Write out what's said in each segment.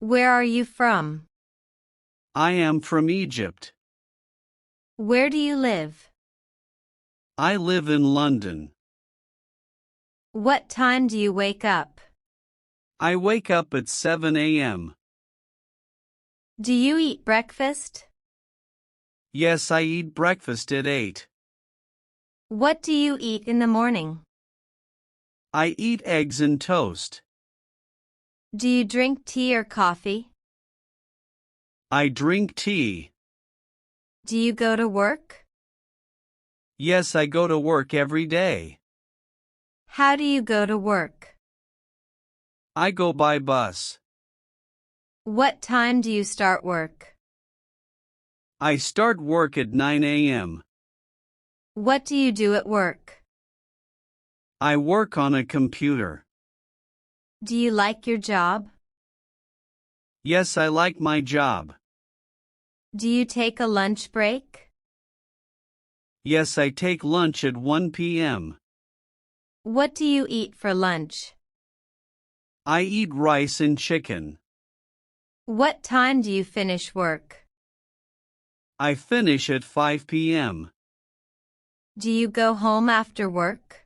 Where are you from? I am from Egypt. Where do you live? I live in London. What time do you wake up? I wake up at 7 a.m. Do you eat breakfast? Yes, I eat breakfast at 8. What do you eat in the morning? I eat eggs and toast. Do you drink tea or coffee? I drink tea. Do you go to work? Yes, I go to work every day. How do you go to work? I go by bus. What time do you start work? I start work at 9 a.m. What do you do at work? I work on a computer. Do you like your job? Yes, I like my job. Do you take a lunch break? Yes, I take lunch at 1 p.m. What do you eat for lunch? I eat rice and chicken. What time do you finish work? I finish at 5 p.m. Do you go home after work?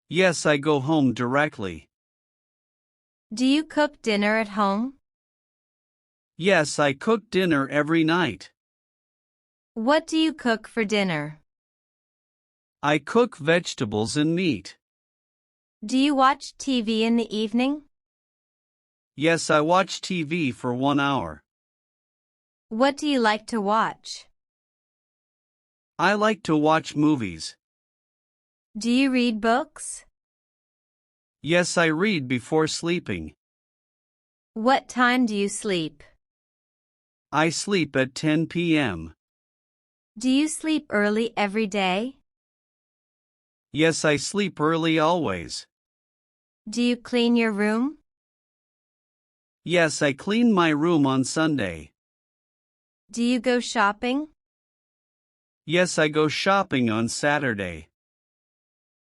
Yes, I go home directly. Do you cook dinner at home? Yes, I cook dinner every night. What do you cook for dinner? I cook vegetables and meat. Do you watch TV in the evening? Yes, I watch TV for 1 hour. What do you like to watch? I like to watch movies. Do you read books? Yes, I read before sleeping. What time do you sleep? I sleep at 10 p.m. Do you sleep early every day? Yes, I sleep early always. Do you clean your room? Yes, I clean my room on Sunday. Do you go shopping? Yes, I go shopping on Saturday.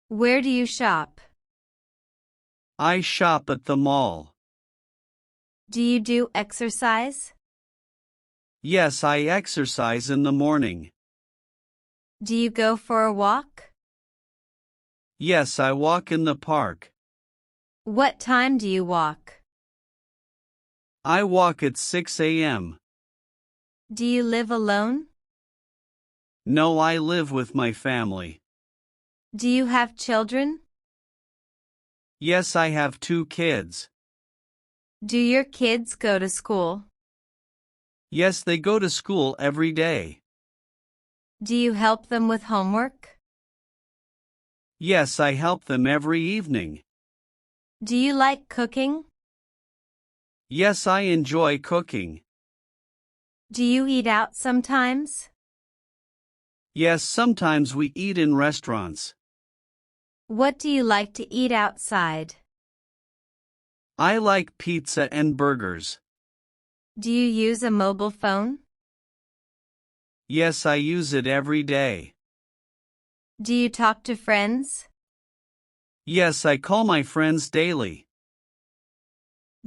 Where do you shop? I shop at the mall. Do you do exercise? Yes, I exercise in the morning. Do you go for a walk? Yes, I walk in the park. What time do you walk? I walk at 6 a.m. Do you live alone? No, I live with my family. Do you have children? Yes, I have 2 kids. Do your kids go to school? Yes, they go to school every day. Do you help them with homework? Yes, I help them every evening. Do you like cooking? Yes, I enjoy cooking. Do you eat out sometimes? Yes, sometimes we eat in restaurants. What do you like to eat outside? I like pizza and burgers. Do you use a mobile phone? Yes, I use it every day. Do you talk to friends? Yes, I call my friends daily.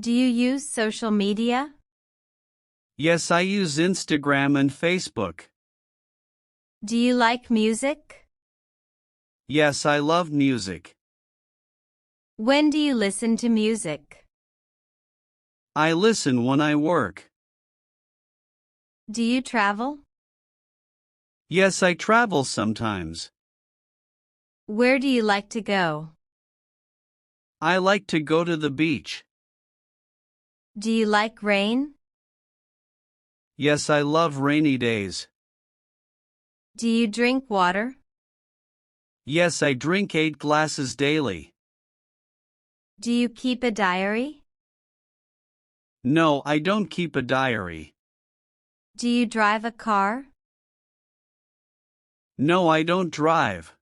Do you use social media? Yes, I use Instagram and Facebook. Do you like music? Yes, I love music. When do you listen to music? I listen when I work. Do you travel? Yes, I travel sometimes. Where do you like to go? I like to go to the beach. Do you like rain? Yes, I love rainy days. Do you drink water? Yes, I drink 8 glasses daily. Do you keep a diary? No, I don't keep a diary. Do you drive a car? No, I don't drive.